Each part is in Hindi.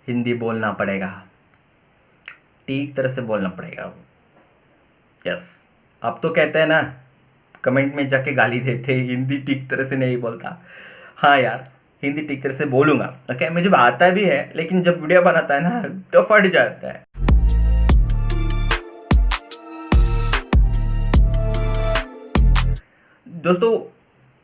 हिंदी बोलना पड़ेगा, ठीक तरह से बोलना पड़ेगा। यस। आप तो कहते हैं ना, कमेंट में जाके गाली देते हिंदी ठीक तरह से नहीं बोलता। हाँ यार, हिंदी ठीक तरह से बोलूँगा। ओके, मुझे आता भी है, लेकिन जब वीडियो बनाता है ना तो फट जाता है। दोस्तों,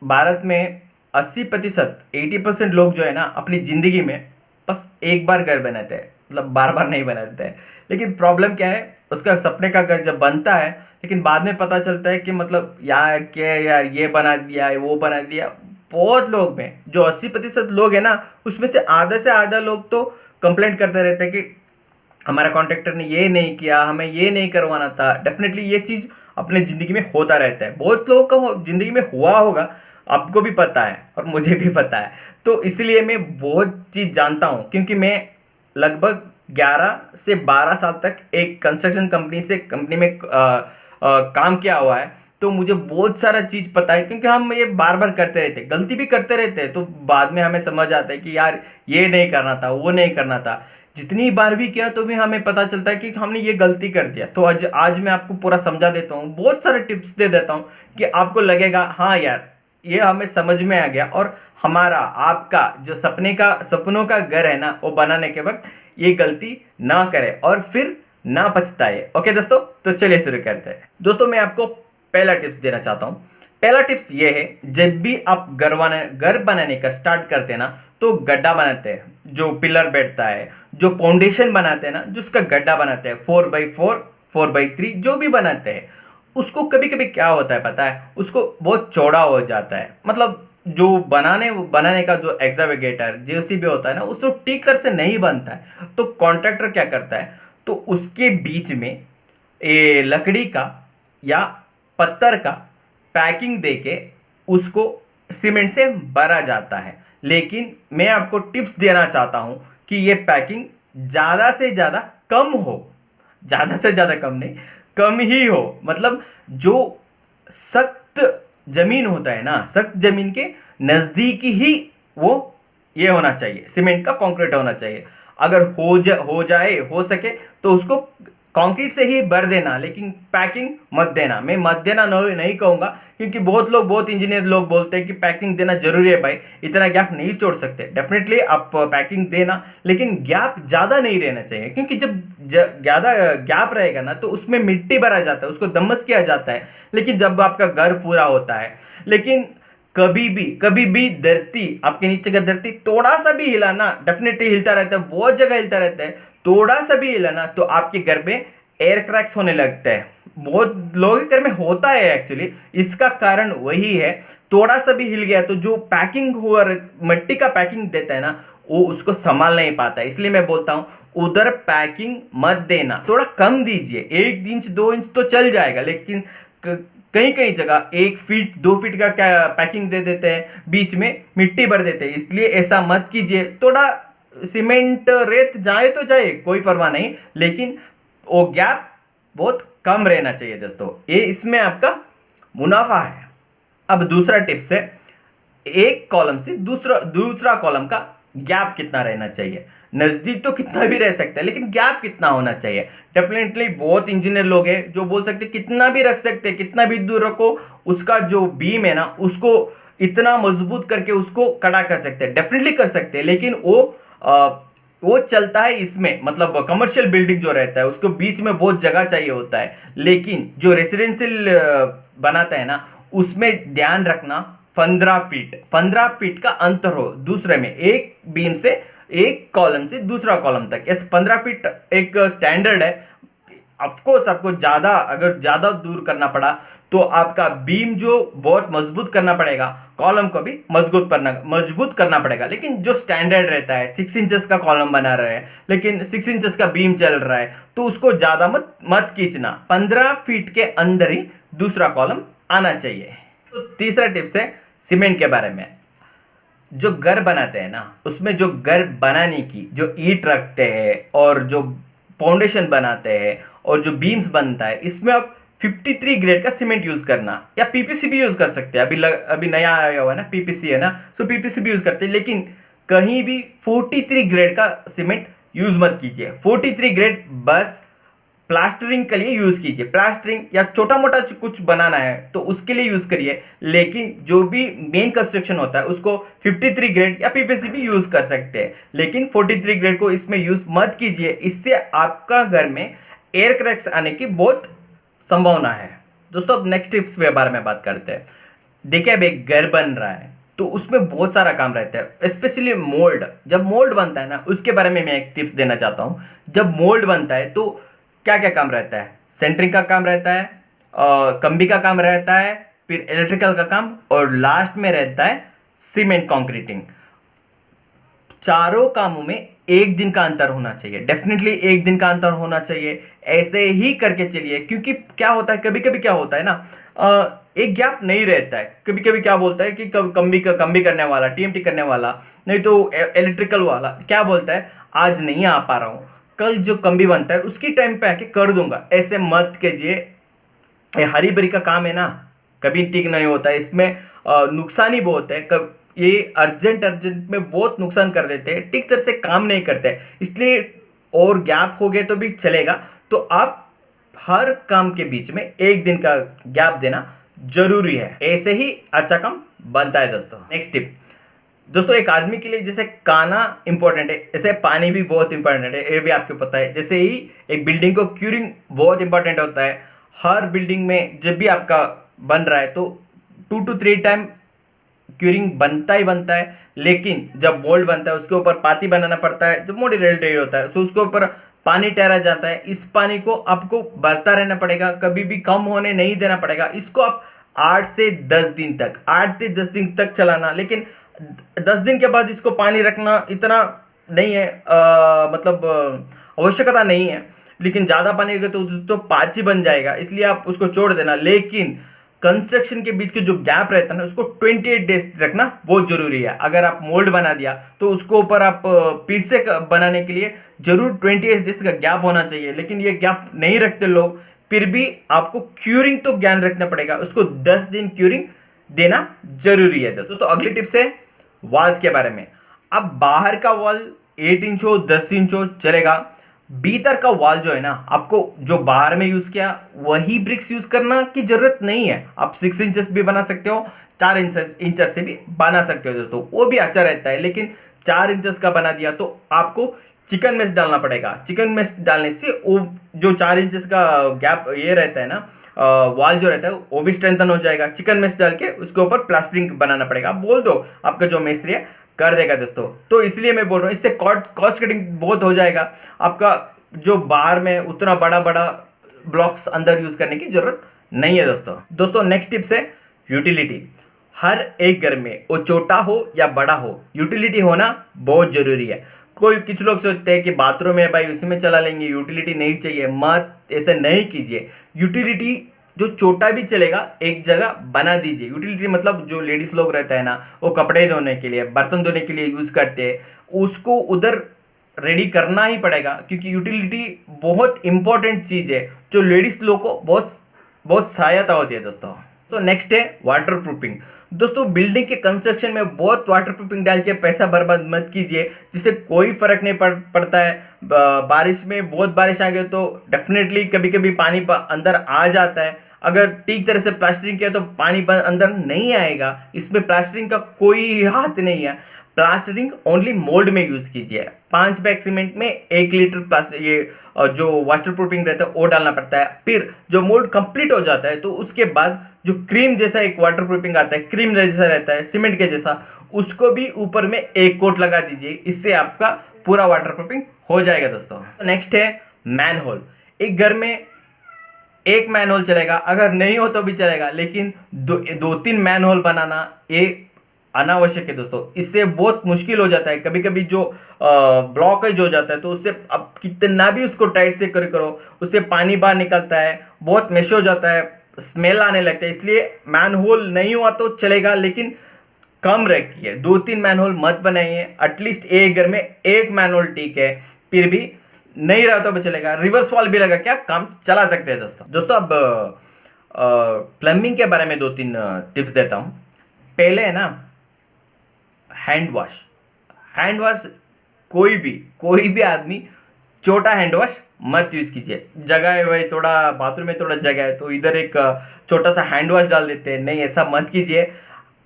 भारत में 80% 80% लोग जो है ना अपनी ज़िंदगी में बस एक बार घर बनाते हैं, मतलब बार बार नहीं बनाते हैं। लेकिन प्रॉब्लम क्या है, उसका सपने का घर जब बनता है, लेकिन बाद में पता चलता है कि मतलब यार क्या यार, ये बना दिया वो बना दिया। बहुत लोग में जो 80% लोग हैं ना, उसमें से आधा लोग तो कंप्लेंट करते रहते हैं कि हमारा कॉन्ट्रैक्टर ने ये नहीं किया, हमें ये नहीं करवाना था। डेफिनेटली ये चीज़ अपने ज़िंदगी में होता रहता है, बहुत लोगों का ज़िंदगी में हुआ होगा, आपको भी पता है और मुझे भी पता है। तो इसलिए मैं बहुत चीज़ जानता हूँ, क्योंकि मैं लगभग 11 से 12 साल तक एक कंस्ट्रक्शन कंपनी में काम किया हुआ है। तो मुझे बहुत सारा चीज़ पता है, क्योंकि हम ये बार बार करते रहते हैं, गलती भी करते रहते हैं, तो बाद में हमें समझ आता है कि यार ये नहीं करना था, वो नहीं करना था। जितनी बार भी किया तो भी हमें पता चलता है कि हमने ये गलती कर दिया। तो आज आज मैं आपको पूरा समझा देता हूँ, बहुत सारे टिप्स दे देता हूँ कि आपको लगेगा हाँ यार, ये हमें समझ में आ गया। और हमारा आपका जो सपनों का घर है ना, वो बनाने के वक्त ये गलती ना करे और फिर ना पछताए। ओके दोस्तों, तो चलिए शुरू करते हैं। दोस्तों, मैं आपको पहला टिप्स देना चाहता हूँ। पहला टिप्स ये है, जब भी आप घर बनाने का स्टार्ट करते हैं ना, तो गड्ढा बनाते हैं, जो पिलर बैठता है, जो फाउंडेशन बनाते हैं ना, जो उसका गड्ढा बनाते हैं, 4x4 4x3 जो भी बनाते हैं, उसको कभी कभी क्या होता है पता है, उसको बहुत चौड़ा हो जाता है। मतलब जो बनाने का जो एक्सावेगेटर जेसीबी होता है ना, उसको ठीक तरह से नहीं बनता है। तो कॉन्ट्रैक्टर क्या करता है, तो उसके बीच में ये लकड़ी का या पत्थर का पैकिंग देके उसको सीमेंट से भरा जाता है। लेकिन मैं आपको टिप्स देना चाहता हूं कि ये पैकिंग ज़्यादा से ज़्यादा कम हो, ज़्यादा से ज़्यादा कम नहीं, कम ही हो। मतलब जो सख्त ज़मीन होता है ना, सख्त ज़मीन के नज़दीक ही वो ये होना चाहिए, सीमेंट का कंक्रीट होना चाहिए। अगर हो जाए हो सके तो उसको कंक्रीट से ही भर देना, लेकिन पैकिंग मत देना। मैं मत देना नहीं कहूँगा, क्योंकि बहुत इंजीनियर लोग बोलते हैं कि पैकिंग देना जरूरी है भाई, इतना गैप नहीं छोड़ सकते। डेफिनेटली आप पैकिंग देना, लेकिन गैप ज़्यादा नहीं रहना चाहिए, क्योंकि जब ज़्यादा गैप रहेगा ना तो उसमें मिट्टी भरा जाता है, उसको दमस किया जाता है। लेकिन जब आपका घर पूरा होता है, लेकिन कभी भी धरती, आपके नीचे का धरती थोड़ा सा भी हिला ना, डेफिनेटली हिलता रहता है, बहुत जगह हिलता रहता है, थोड़ा सा भी हिला ना तो आपके घर में एयर क्रैक्स होने लगता है। बहुत लोगों के घर में होता है एक्चुअली, इसका कारण वही है। थोड़ा सा भी हिल गया तो जो पैकिंग हुआ, मिट्टी का पैकिंग देता है ना, वो उसको संभाल नहीं पाता है। इसलिए मैं बोलता हूँ उधर पैकिंग मत देना, थोड़ा कम दीजिए। 1 इंच 2 इंच तो चल जाएगा, लेकिन कहीं कहीं जगह 1 फीट 2 फीट का क्या पैकिंग दे देते हैं, बीच में मिट्टी भर देते हैं। इसलिए ऐसा मत कीजिए। थोड़ा सीमेंट रेत जाए तो जाए, कोई परवाह नहीं, लेकिन वो गैप बहुत कम रहना चाहिए दोस्तों। ये इसमें आपका मुनाफा है। अब दूसरा टिप्स है, एक कॉलम से दूसरा दूसरा कॉलम का गैप कितना रहना चाहिए। नजदीक तो कितना भी रह सकता है, लेकिन गैप कितना होना चाहिए। डेफिनेटली बहुत इंजीनियर लोग हैं जो बोल सकते कितना भी रख सकते हैं, कितना भी दूर रखो, उसका जो बीम है ना उसको इतना मजबूत करके उसको खड़ा कर सकते हैं, डेफिनेटली कर सकते हैं। लेकिन वो चलता है इसमें, मतलब कमर्शियल बिल्डिंग जो रहता है उसको बीच में बहुत जगह चाहिए होता है। लेकिन जो रेसिडेंशियल बनाता है ना, उसमें ध्यान रखना 15 फीट का अंतर हो दूसरे में, एक बीम से एक कॉलम से दूसरा कॉलम तक। इस 15 फीट एक स्टैंडर्ड है। ऑफकोर्स आपको ज़्यादा, अगर ज़्यादा दूर करना पड़ा तो आपका बीम जो बहुत मजबूत करना पड़ेगा, कॉलम को भी मजबूत करना पड़ेगा। लेकिन जो स्टैंडर्ड रहता है, 6 इंचेस का कॉलम बना रहे हैं, लेकिन 6 इंचेस का बीम चल रहा है, तो उसको ज़्यादा मत खींचना। 15 फीट के अंदर ही दूसरा कॉलम आना चाहिए। तो तीसरा टिप्स है सीमेंट के बारे में। जो घर बनाते हैं ना, उसमें जो घर बनाने की जो ईंट रखते हैं और जो फाउंडेशन बनाते हैं और जो बीम्स बनता है, इसमें आप 53 ग्रेड का सीमेंट यूज करना, या पीपीसी भी यूज कर सकते हैं। अभी नया आया हुआ है ना पीपीसी, है ना, तो पीपीसी भी यूज करते हैं। लेकिन कहीं भी 43 ग्रेड का सीमेंट यूज मत कीजिए। 43 ग्रेड बस प्लास्टरिंग के लिए यूज कीजिए, प्लास्टरिंग या छोटा मोटा कुछ बनाना है तो उसके लिए यूज करिए, लेकिन जो भी मेन कंस्ट्रक्शन होता है उसको 53 ग्रेड या पीपीसी भी यूज कर सकते हैं, लेकिन 43 ग्रेड को इसमें यूज मत कीजिए। इससे आपका घर में एयर क्रैक्स आने की बहुत संभावना है। दोस्तों अब नेक्स्ट टिप्स के बारे में बात करते हैं। देखिए अब एक घर बन रहा है तो उसमें बहुत सारा काम रहता है, स्पेशली मोल्ड। जब मोल्ड बनता है ना उसके बारे में मैं एक टिप्स देना चाहता हूँ। जब मोल्ड बनता है तो क्या क्या काम रहता है? सेंटरिंग का काम रहता है, कंबी का काम रहता है, फिर इलेक्ट्रिकल का काम, और लास्ट में रहता है सीमेंट कंक्रीटिंग। चारों कामों में एक दिन का अंतर होना चाहिए, डेफिनेटली एक दिन का अंतर होना चाहिए। ऐसे ही करके चलिए, क्योंकि क्या होता है कभी कभी क्या होता है ना, एक गैप नहीं रहता है। कभी कभी क्या बोलता है कि कंबी करने वाला, टीएमटी करने वाला, नहीं तो इलेक्ट्रिकल वाला क्या बोलता है, आज नहीं आ पा रहा हूँ, कल जो कंबी बनता है उसकी टाइम पे आके कर दूंगा। ऐसे मत कीजिए, ये हरी भरी का काम है ना, कभी ठीक नहीं होता है। इसमें नुकसान ही बहुत है। ये अर्जेंट में बहुत नुकसान कर देते हैं, ठीक तरह से काम नहीं करते, इसलिए और गैप हो गए तो भी चलेगा। तो आप हर काम के बीच में एक दिन का गैप देना जरूरी है, ऐसे ही अच्छा काम बनता है। दोस्तों नेक्स्ट टिप, दोस्तों एक आदमी के लिए जैसे खाना इंपॉर्टेंट है, ऐसे पानी भी बहुत इंपॉर्टेंट है, ये भी आपको पता है। जैसे ही एक बिल्डिंग को क्यूरिंग बहुत इंपॉर्टेंट होता है। हर बिल्डिंग में जब भी आपका बन रहा है तो 2 to 3 टाइम क्यूरिंग बनता ही बनता है, लेकिन जब मोल्ड बनता है उसके ऊपर पाती बनाना पड़ता है। जब मोल्ड रेडी होता है तो उसके ऊपर पानी ठहरा जाता है। इस पानी को आपको भरता रहना पड़ेगा, कभी भी कम होने नहीं देना पड़ेगा। इसको आप 8 से 10 दिन तक चलाना, लेकिन 10 दिन के बाद इसको पानी रखना इतना नहीं है, मतलब आवश्यकता नहीं है। लेकिन ज़्यादा पानी अगर तो पाची बन जाएगा, इसलिए आप उसको छोड़ देना। लेकिन कंस्ट्रक्शन के बीच के जो गैप रहता है ना उसको 28 डेज रखना बहुत जरूरी है। अगर आप मोल्ड बना दिया तो उसको ऊपर आप फिर से बनाने के लिए जरूर 28 डेज का गैप होना चाहिए, लेकिन ये गैप नहीं रखते लोग। फिर भी आपको क्यूरिंग तो ज्ञान रखना पड़ेगा, उसको 10 दिन क्यूरिंग देना जरूरी है। दोस्तों अगली टिप्स है वॉल्स के बारे में। अब बाहर का वॉल 8 इंच हो 10 इंच हो चलेगा, भीतर का वॉल जो है ना, आपको जो बाहर में यूज किया वही ब्रिक्स यूज करना की जरूरत नहीं है। आप 6 इंचेस भी बना सकते हो, 4 इंचेस से भी बना सकते हो दोस्तों, वो भी अच्छा रहता है। लेकिन 4 इंचेस का बना दिया तो आपको चिकन मेश डालना पड़ेगा। चिकन मेश डालने से वो जो 4 इंचेस का गैप ये रहता है ना, वॉल जो रहता है वो भी स्ट्रेंथन हो जाएगा। चिकन मेश डाल के उसके ऊपर प्लास्टरिंग बनाना पड़ेगा। आप बोल दो, आपका जो मिस्त्री है कर देगा दोस्तों। तो इसलिए मैं बोल रहा हूँ, इससे कॉस्ट कटिंग बहुत हो जाएगा। आपका जो बाहर में उतना बड़ा बड़ा ब्लॉक्स अंदर यूज करने की जरूरत नहीं है दोस्तों नेक्स्ट टिप्स है यूटिलिटी। हर एक घर में वो छोटा हो या बड़ा हो, यूटिलिटी होना बहुत जरूरी है। कुछ लोग सोचते हैं कि बाथरूम है भाई उसमें चला लेंगे, यूटिलिटी नहीं चाहिए। मत ऐसे नहीं कीजिए। यूटिलिटी जो छोटा भी चलेगा एक जगह बना दीजिए। यूटिलिटी मतलब जो लेडीज लोग रहता है ना, वो कपड़े धोने के लिए, बर्तन धोने के लिए यूज करते हैं, उसको उधर रेडी करना ही पड़ेगा, क्योंकि यूटिलिटी बहुत इंपॉर्टेंट चीज है जो लेडीज लोग को बहुत बहुत सहायता होती है दोस्तों। तो नेक्स्ट है वाटर प्रूफिंग। दोस्तों बिल्डिंग के कंस्ट्रक्शन में बहुत वाटर प्रूफिंग डाल के पैसा बर्बाद मत कीजिए, जिससे कोई फर्क नहीं पड़ता है। बारिश में बहुत बारिश आ गई तो डेफिनेटली कभी कभी पानी अंदर आ जाता है। अगर ठीक तरह से प्लास्टरिंग किया तो पानी अंदर नहीं आएगा। इसमें प्लास्टरिंग का कोई हाथ नहीं है। प्लास्टरिंग ओनली मोल्ड में यूज कीजिए। 5 बैग सीमेंट में 1 लीटर प्लास्टर ये जो वाटर प्रूफिंग रहता है वो डालना पड़ता है। फिर जो मोल्ड कंप्लीट हो जाता है तो उसके बाद जो क्रीम जैसा एक वाटर प्रूफिंग आता है, क्रीम जैसा रहता है सीमेंट के जैसा, उसको भी ऊपर में एक कोट लगा दीजिए। इससे आपका पूरा वाटर प्रूफिंग हो जाएगा दोस्तों। नेक्स्ट है मैन होल। एक घर में एक मैन होल चलेगा, अगर नहीं हो तो भी चलेगा, लेकिन 2-3 मैन होल बनाना ये अनावश्यक है दोस्तों। इससे बहुत मुश्किल हो जाता है। कभी कभी जो ब्लॉकेज हो जाता है तो उससे अब कितना भी उसको टाइट से करो उससे पानी बाहर निकलता है, बहुत मेश हो जाता है, स्मेल आने लगता है। इसलिए मैन होल नहीं हुआ तो चलेगा, लेकिन कम रखिए। 2-3 मैन होल मत बनाइए। एटलीस्ट एक घर में एक मैन होल ठीक है, फिर भी नहीं रहा तो भी चलेगा। रिवर्स वॉल भी लगा के आप काम चला सकते हैं दोस्तों अब प्लम्बिंग के बारे में 2-3 टिप्स देता हूँ। पहले है ना हैंड वॉश कोई भी आदमी छोटा हैंड वॉश मत यूज कीजिए। जगह है भाई, थोड़ा बाथरूम में थोड़ा जगह है तो इधर एक छोटा सा हैंड वॉश डाल देते हैं, नहीं ऐसा मत कीजिए।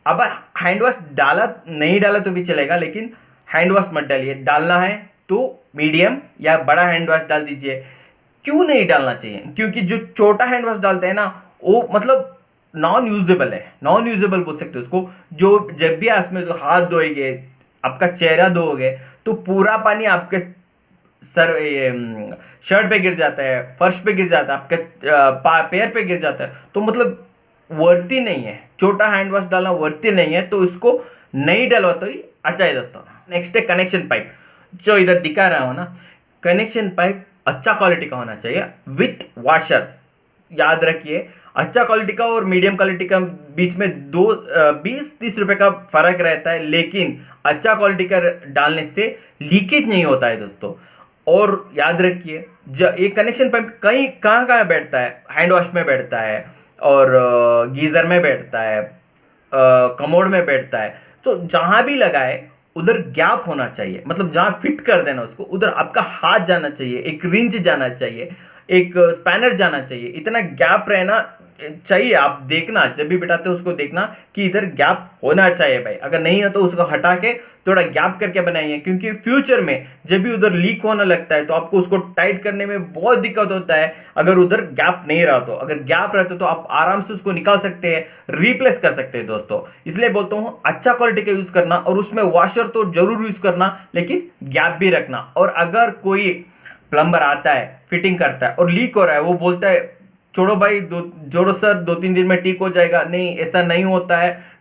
अब हैंड वॉश डाला नहीं डाला तो भी चलेगा, लेकिन हैंड वॉश मत डालिए। डालना है तो मीडियम या बड़ा हैंड वॉश डाल दीजिए। क्यों नहीं डालना चाहिए? क्योंकि जो छोटा हैंड वॉश डालते हैं ना, वो मतलब नॉन यूजेबल है, नॉन यूजेबल बोल सकते हो उसको। जो जब भी आप उसमें हाथ धोएंगे, आपका चेहरा धोओगे, तो पूरा पानी आपके सर ये शर्ट पे गिर जाता है, फर्श पे गिर जाता है, आपके पैर पे गिर जाता है, तो मतलब वर्ती नहीं है। छोटा हैंड वॉश डालना वर्ती नहीं है, तो इसको नहीं डलवा तो ही अच्छा है दोस्तों। नेक्स्ट है कनेक्शन पाइप, जो इधर दिखा रहा हो ना। कनेक्शन पाइप अच्छा क्वालिटी का होना चाहिए विथ वॉशर। याद रखिए, अच्छा क्वालिटी का और मीडियम क्वालिटी का बीच में 20-30 रुपए का फर्क रहता है, लेकिन अच्छा क्वालिटी का डालने से लीकेज नहीं होता है दोस्तों। और याद रखिए, ये कनेक्शन पाइप कहीं कहाँ कहाँ बैठता है, हैंड वॉश में बैठता है, और गीजर में बैठता है, कमोड में बैठता है। तो जहां भी लगाए उधर गैप होना चाहिए, मतलब जहां फिट कर देना उसको, उधर आपका हाथ जाना चाहिए, एक रिंच जाना चाहिए, एक स्पैनर जाना चाहिए, इतना गैप रहना चाहिए। आप देखना, जब भी बिठाते हो उसको देखना कि इधर गैप होना चाहिए भाई। अगर नहीं है तो उसको हटा के थोड़ा गैप करके बनाइए, क्योंकि फ्यूचर में जब भी उधर लीक होने लगता है तो आपको उसको टाइट करने में बहुत दिक्कत होता है, अगर उधर गैप नहीं रहा तो। अगर गैप रहता तो आप आराम से उसको निकाल सकते हैं, रिप्लेस कर सकते हैं दोस्तों। इसलिए बोलता हूँ अच्छा क्वालिटी का यूज करना, और उसमें वॉशर तो जरूर यूज करना, लेकिन गैप भी रखना। और अगर कोई प्लम्बर आता है, फिटिंग करता है और लीक हो रहा है, वो बोलता है छोड़ो भाई, जोड़ो सर, 2-3 दिन में ठीक हो जाएगा, नहीं ऐसा नहीं होता है।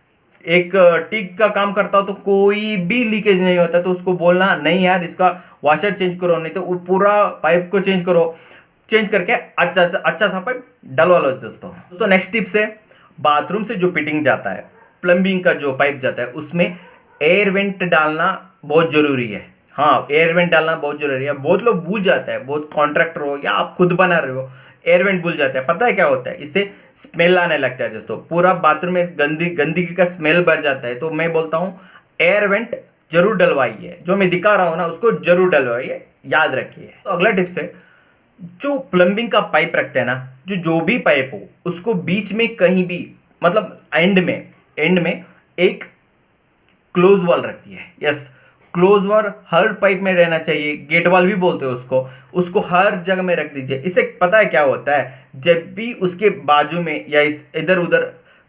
एक टिक का काम करता हो तो कोई भी लीकेज नहीं होता, तो उसको बोलना नहीं यार इसका वॉशर चेंज करो, नहीं तो पूरा पाइप को चेंज करो। चेंज करके अच्छा सा पाइप डलवा लो दोस्तों। तो नेक्स्ट टिप्स है, बाथरूम से जो फिटिंग जाता है, प्लम्बिंग का जो पाइप जाता है, उसमें एयर वेंट डालना बहुत जरूरी है। हाँ, एयर वेंट डालना बहुत जरूरी है। बहुत लोग भूल जाते हैं, बहुत कॉन्ट्रैक्टर हो या आप खुद बना रहे हो, एयर वेंट भूल जाते हैं। पता है क्या होता है? इससे स्मेल आने लगता है दोस्तों, पूरा बाथरूम में गंदगी का स्मेल भर जाता है। तो मैं बोलता हूँ एयर वेंट जरूर डलवाइए, जो मैं दिखा रहा हूँ ना उसको जरूर डलवाइए, याद रखिए। तो अगला टिप्स है, जो प्लम्बिंग का पाइप रखते हैं ना, जो भी पाइप हो, उसको बीच में कहीं भी, मतलब एंड में एक क्लोज वॉल रखती है। यस, क्लोज वॉल हर पाइप में रहना चाहिए, गेट वॉल भी बोलते हैं उसको हर जगह में रख दीजिए। इससे पता है क्या होता है, जब भी उसके बाजू में या इधर उधर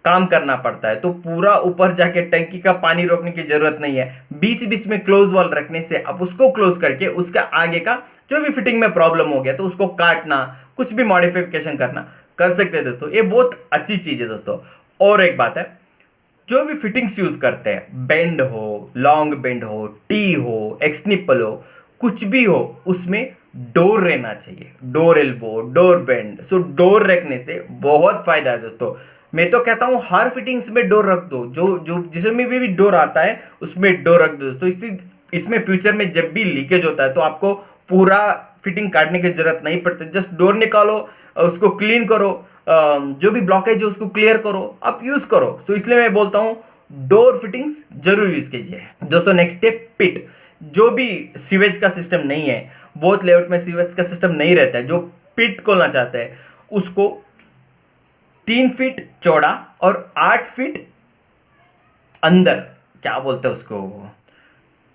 काम करना पड़ता है तो पूरा ऊपर जाके टंकी का पानी रोकने की जरूरत नहीं है। बीच बीच में क्लोज वॉल रखने से आप उसको क्लोज करके उसका आगे का जो भी फिटिंग में प्रॉब्लम हो गया तो उसको काटना, कुछ भी मॉडिफिकेशन करना कर सकते हैं दोस्तों। ये बहुत अच्छी चीज है दोस्तों। और एक बात है, जो भी फिटिंग्स यूज करते हैं, बेंड हो, लॉन्ग बेंड हो, टी हो, एक्सनिपल हो, कुछ भी हो, उसमें डोर रहना चाहिए। डोर एल्बो, डोर बेंड। सो डोर रखने से बहुत फायदा है दोस्तों। मैं तो कहता हूँ हर फिटिंग्स में डोर रख दो, जो जो जिसमें भी डोर आता है उसमें डोर रख दो दोस्तों। इसमें फ्यूचर में जब भी लीकेज होता है तो आपको पूरा फिटिंग काटने की जरूरत नहीं पड़ती। जस्ट डोर निकालो, उसको क्लीन करो, जो भी ब्लॉकेज है उसको क्लियर करो, आप यूज करो। तो इसलिए मैं बोलता हूँ डोर फिटिंग्स जरूर यूज कीजिए दोस्तों। नेक्स्ट स्टेप, पिट। जो भी सीवेज का सिस्टम नहीं है, बहुत लेआउट में सीवेज का सिस्टम नहीं रहता है, जो पिट खोलना चाहते हैं उसको 3 फीट चौड़ा और 8 फीट अंदर, क्या बोलते हैं उसको,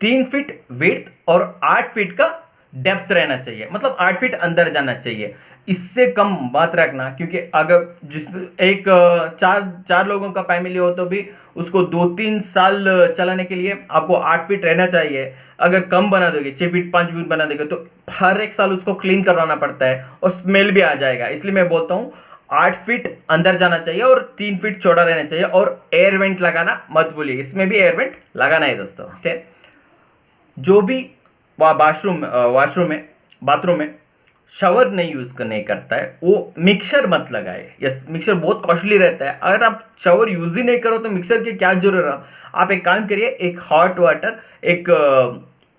3 फीट विड्थ और 8 फीट का डेप्थ रहना चाहिए, मतलब 8 फीट अंदर जाना चाहिए। इससे कम बात रखना, क्योंकि अगर जिस एक चार लोगों का फैमिली हो तो भी उसको 2-3 साल चलाने के लिए आपको 8 फीट रहना चाहिए। अगर कम बना दोगे, 6 फीट 5 फीट बना दोगे, तो हर एक साल उसको क्लीन करवाना पड़ता है और स्मेल भी आ जाएगा। इसलिए मैं बोलता हूँ 8 फीट अंदर जाना चाहिए और 3 फीट चौड़ा रहना चाहिए। और एयर वेंट लगाना मत भूलिए, इसमें भी एयर वेंट लगाना है दोस्तों। ठीक है, जो भी वॉशरूम में, बाथरूम में शावर नहीं नहीं करता है, वो मिक्सर मत लगाए। यस, मिक्सर बहुत कॉस्टली रहता है। अगर आप शावर यूज ही नहीं करो तो मिक्सर की क्या जरूरत। आप एक काम करिए, एक हॉट वाटर, एक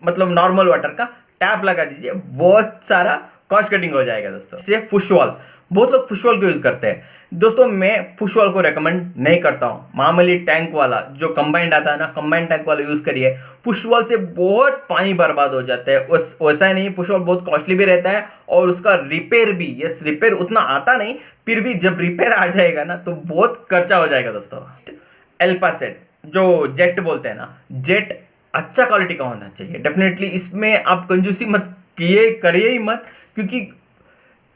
मतलब नॉर्मल वाटर का टैप लगा दीजिए, बहुत सारा कॉस्ट कटिंग हो जाएगा दोस्तों। ये पुश वॉल, बहुत लोग पुश वॉल को यूज करते हैं दोस्तों, मैं पुश वॉल को रेकमेंड नहीं करता हूँ। मामूली टैंक वाला जो कंबाइंड आता है ना, कंबाइंड टैंक वाला यूज करिए। पुश वॉल से बहुत पानी बर्बाद हो जाता है। वैसा ही नहीं, पुश वॉल बहुत कॉस्टली भी रहता है और उसका रिपेयर भी, यस रिपेयर उतना आता नहीं, फिर भी जब रिपेयर आ जाएगा ना तो बहुत खर्चा हो जाएगा दोस्तों। एल्पा सेट जो जेट बोलते हैं ना, जेट अच्छा क्वालिटी का होना चाहिए डेफिनेटली। इसमें आप कंजूसी मत करिए ही मत, क्योंकि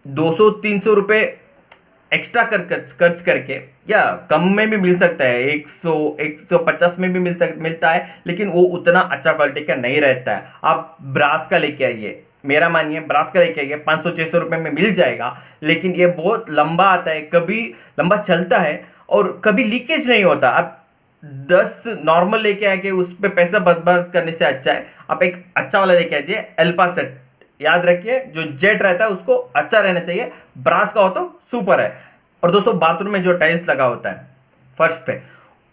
200-300 रुपए एक्स्ट्रा खर्च करके, या कम में भी मिल सकता है, 100-150 में भी मिलता है, लेकिन वो उतना अच्छा क्वालिटी का नहीं रहता है। आप ब्रास का लेके आइए, मेरा मानिए ब्रास का लेके आइए, 500-600 रुपये में मिल जाएगा, लेकिन ये बहुत लंबा आता है, कभी लंबा चलता है और कभी लीकेज नहीं होता। आप 10 नॉर्मल लेके आके उस पर पैसा बर्बाद करने से अच्छा है आप एक अच्छा वाला लेके आइए, एल्पा सेट। याद रखिए, जो जेट रहता है उसको अच्छा रहना चाहिए, ब्रास का हो तो सुपर है। और दोस्तों बाथरूम में जो टाइल्स लगा होता है फर्श पे,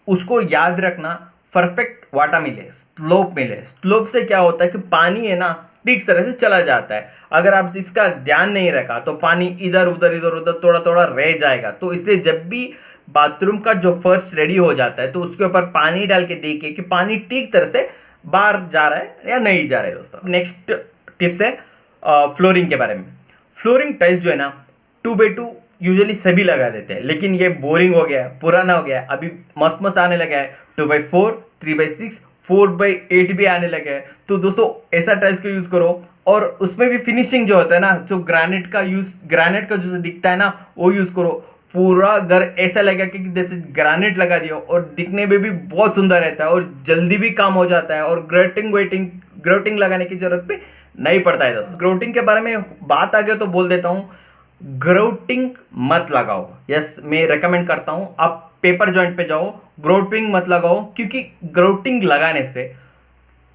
उसको याद रखना परफेक्ट वाटा मिले, स्लोप मिले। स्लोप से क्या होता है कि पानी है ना ठीक तरह से चला जाता है। अगर आप इसका ध्यान नहीं रखा तो पानी इधर उधर थोड़ा थोड़ा रह जाएगा। तो इसलिए जब भी बाथरूम का जो फर्श रेडी हो जाता है तो उसके ऊपर पानी डाल के देखिए कि पानी ठीक तरह से बाहर जा रहा है या नहीं जा रहा है दोस्तों। नेक्स्ट टिप्स है फ्लोरिंग के बारे में। फ्लोरिंग टाइल्स जो है ना 2x2 यूजुअली सभी लगा देते हैं, लेकिन ये बोरिंग हो गया है, पुराना हो गया है, अभी मस्त मस्त आने लगा है 2x4, 3x6, 4x8 भी आने लगे हैं। तो दोस्तों ऐसा टाइल्स को यूज करो, और उसमें भी फिनिशिंग जो होता है ना, जो ग्रेनाइट का जो दिखता है ना वो यूज करो। पूरा घर ऐसा लगेगा कि जैसे ग्रेनाइट लगा दिया, और दिखने में भी बहुत सुंदर रहता है और जल्दी भी काम हो जाता है, और ग्रोटिंग लगाने की जरूरत भी नहीं पड़ता है दोस्तों। ग्रोटिंग के बारे में बात आ गया तो बोल देता हूँ, ग्रोटिंग मत लगाओ। यस, मैं रेकमेंड करता हूँ आप पेपर जॉइंट पे जाओ, ग्रोटिंग मत लगाओ, क्योंकि ग्रोटिंग लगाने से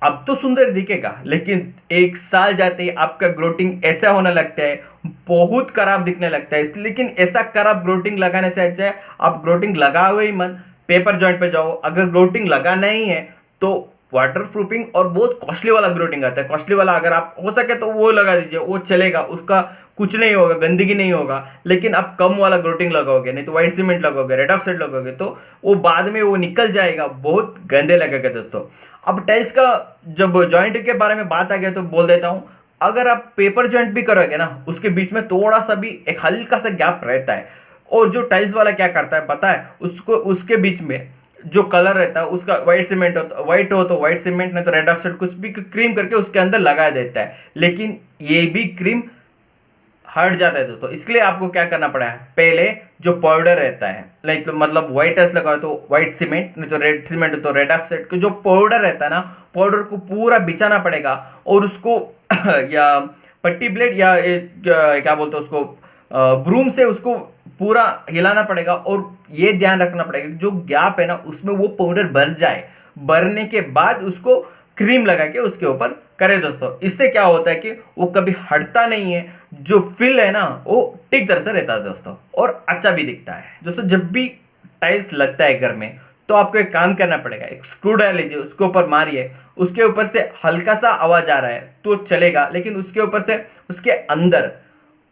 अब तो सुंदर दिखेगा, लेकिन 1 साल जाते ही आपका ग्रोटिंग ऐसा होने लगता है, बहुत खराब दिखने लगता है। लेकिन ऐसा खराब ग्रोटिंग लगाने से अच्छा है आप ग्रोटिंग लगाओ ही मत, पेपर जॉइंट पे जाओ। अगर ग्रोटिंग लगाना ही है तो वाटर प्रूफिंग और बहुत कॉस्टली वाला ग्रोटिंग आता है, कॉस्टली वाला अगर आप हो सके तो वो लगा दीजिए, वो चलेगा, उसका कुछ नहीं होगा, गंदगी नहीं होगा। लेकिन आप कम वाला ग्रोटिंग लगाओगे, नहीं तो व्हाइट सीमेंट लगाओगे, रेड ऑक्साइड लगाओगे, तो वो बाद में वो निकल जाएगा, बहुत गंदे लगेगा दोस्तों। अब टाइल्स का जब जॉइंट के बारे में बात आ गया तो बोल देता हूँ, अगर आप पेपर जॉइंट भी करोगे ना, उसके बीच में थोड़ा सा भी एक हल्का सा गैप रहता है। और जो टाइल्स वाला क्या करता है पता है, उसको उसके बीच में जो कलर रहता है उसका व्हाइट सीमेंट हो, व्हाइट हो तो व्हाइट सीमेंट, नहीं तो रेड ऑक्साइड कुछ भी क्रीम करके उसके अंदर लगा देता है, लेकिन ये भी क्रीम हट जाता है दोस्तों। इसके लिए आपको क्या करना पड़ा है, पहले जो पाउडर रहता है, लाइक तो मतलब व्हाइट टाइल्स लगाओ तो व्हाइट सीमेंट, नहीं तो रेड सीमेंट तो रेड ऑक्साइड का जो पाउडर रहता है ना, पाउडर को पूरा बिछाना पड़ेगा, और उसको या पट्टी ब्लेड या क्या बोलते हैं उसको, ब्रूम से उसको पूरा हिलाना पड़ेगा। और ये ध्यान रखना पड़ेगा जो गैप है ना उसमें वो पाउडर भर जाए, भरने के बाद उसको क्रीम लगा के उसके ऊपर करें दोस्तों। इससे क्या होता है कि वो कभी हटता नहीं है, जो फिल है ना वो ठीक तरह से रहता है दोस्तों, और अच्छा भी दिखता है दोस्तों। जब भी टाइल्स लगता है घर में तो आपको एक काम करना पड़ेगा, एक स्क्रू ड्राइवर लीजिए, उसके ऊपर मारिए, उसके ऊपर से हल्का सा आवाज आ रहा है तो चलेगा, लेकिन उसके ऊपर से उसके अंदर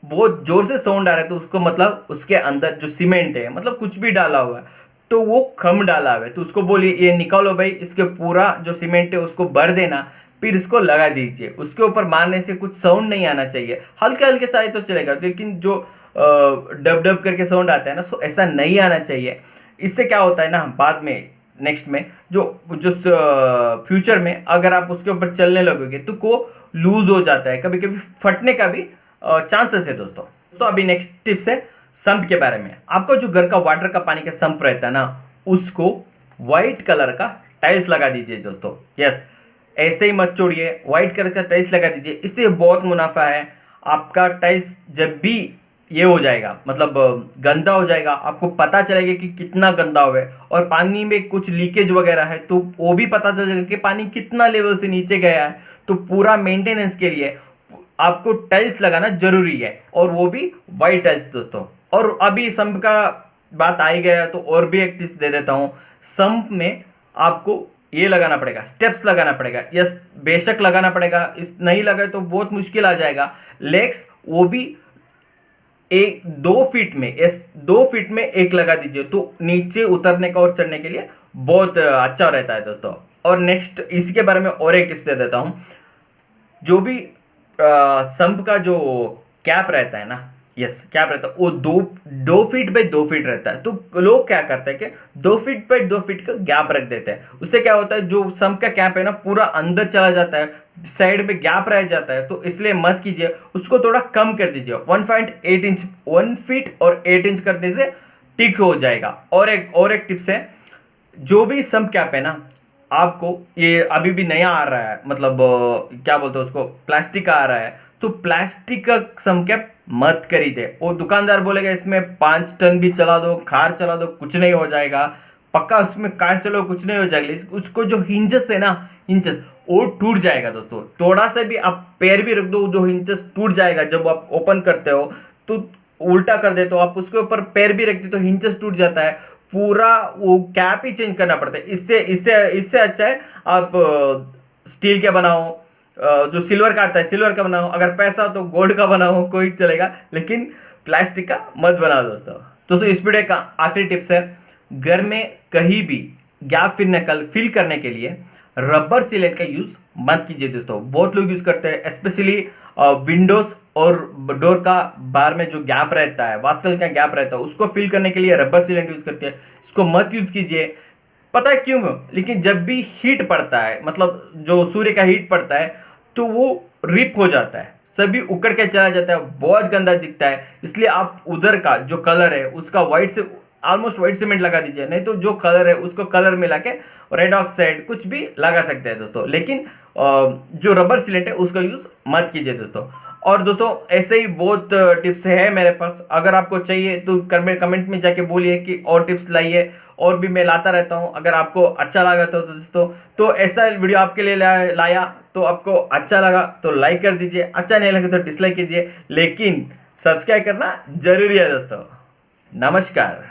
बहुत जोर से साउंड आ रहा है तो उसको मतलब उसके अंदर जो सीमेंट है, मतलब कुछ भी डाला हुआ है तो वो कम डाला हुआ है, तो उसको बोलिए ये निकालो भाई, इसके पूरा जो सीमेंट है उसको भर देना, फिर इसको लगा दीजिए। उसके ऊपर मारने से कुछ साउंड नहीं आना चाहिए, हल्के हल्के सा तो चलेगा, लेकिन जो डब डब करके साउंड आता है ना, सो ऐसा नहीं आना चाहिए। इससे क्या होता है ना, बाद में नेक्स्ट में जो जो फ्यूचर में अगर आप उसके ऊपर चलने लगोगे तो वो लूज हो जाता है, कभी कभी फटने का भी चांसेस है दोस्तों। तो अभी नेक्स्ट टिप्स है संप के बारे में। आपको जो घर का वाटर का पानी का संप रहता है ना, उसको व्हाइट कलर का टाइल्स लगा दीजिए दोस्तों। यस, ऐसे ही मत छोड़िए, व्हाइट कलर का टाइल्स लगा दीजिए, इससे बहुत मुनाफा है। आपका टाइल्स जब भी ये हो जाएगा, मतलब गंदा हो जाएगा, आपको पता चलेगा कि कितना गंदा हुआ है, और पानी में कुछ लीकेज वगैरह है तो वो भी पता चलेगा कि पानी कितना लेवल से नीचे गया है। तो पूरा मेंटेनेंस के लिए आपको टाइल्स लगाना जरूरी है, और वो भी व्हाइट टाइल्स दोस्तों। और अभी संप का बात आ ही गया तो और भी एक टिप्स दे देता हूँ। संप में आपको ये लगाना पड़ेगा, स्टेप्स लगाना पड़ेगा, यस बेशक लगाना पड़ेगा, इस नहीं लगे तो बहुत मुश्किल आ जाएगा। लेग्स वो भी एक 2 फीट में, यस 2 फीट में एक लगा दीजिए तो नीचे उतरने का और चढ़ने के लिए बहुत अच्छा रहता है दोस्तों। और नेक्स्ट इसी के बारे में और एक टिप्स दे देता हूँ। जो भी संप का जो कैप रहता है ना, यस कैप रहता है, वो 2 फीट बाई 2 फीट रहता है। तो लोग क्या करते हैं कि 2 फीट बाई 2 फीट का गैप रख देते हैं। उससे क्या होता है, जो संप का कैप है ना पूरा अंदर चला जाता है, साइड में गैप रह जाता है। तो इसलिए मत कीजिए, उसको थोड़ा कम कर दीजिए। 1.8 इंच, 1 फीट और 8 इंच करने से ठीक हो जाएगा। और एक टिप्स है, जो भी सम कैप है ना, आपको ये अभी भी नया आ रहा है, मतलब क्या बोलते हैं उसको, प्लास्टिक का आ रहा है, तो प्लास्टिक का सम कैप मत खरीदे। वो दुकानदार बोलेगा इसमें 5 टन भी चला दो, कार चला दो, कुछ नहीं हो जाएगा। पक्का उसमें कार चलो कुछ नहीं हो जाएगा। उसको जो हिंजेस है ना, हिंजेस वो टूट जाएगा दोस्तों। थोड़ा सा भी आप पैर भी रख दो, जो हिंजेस टूट जाएगा। जब आप ओपन करते हो तो उल्टा कर दे तो आप उसके ऊपर पैर भी रखते तो हिंजेस टूट जाता है, पूरा वो कैप ही चेंज करना पड़ता है। इससे इससे इससे अच्छा है आप स्टील के बनाओ, जो सिल्वर का आता है सिल्वर का बनाओ, अगर पैसा हो तो गोल्ड का बनाओ, कोई चलेगा, लेकिन प्लास्टिक का मत बनाओ दोस्तों। दोस्तों इस वीडियो का आखिरी टिप्स है, घर में कहीं भी गैप फिल करने के लिए रबर सीलेंट का यूज मत कीजिए दोस्तों। बहुत लोग यूज करते हैं, स्पेशली विंडोज और डोर का बाहर में जो गैप रहता है, वास्कल का गैप रहता है, उसको फिल करने के लिए रबर सीलेंट यूज करते हैं। इसको मत यूज कीजिए। पता है क्यों? लेकिन जब भी हीट पड़ता है, मतलब जो सूर्य का हीट पड़ता है, तो वो रिप हो जाता है, सभी उकड़ के चला जाता है, बहुत गंदा दिखता है। इसलिए आप उधर का जो कलर है उसका व्हाइट से ऑलमोस्ट व्हाइट सीमेंट लगा दीजिए, नहीं तो जो कलर है उसको कलर मिला के रेड ऑक्साइड कुछ भी लगा सकते हैं दोस्तों। लेकिन जो रबर सीलेंट है उसका यूज मत कीजिए दोस्तों। और दोस्तों ऐसे ही बहुत टिप्स है मेरे पास, अगर आपको चाहिए तो कमेंट में जाके बोलिए कि और टिप्स लाइए, और भी मैं लाता रहता हूँ। अगर आपको अच्छा लगा तो दोस्तों, तो ऐसा वीडियो आपके लिए लाया तो आपको अच्छा लगा तो लाइक कर दीजिए, अच्छा नहीं लगा तो डिसलाइक कीजिए, लेकिन सब्सक्राइब करना जरूरी है दोस्तों। नमस्कार।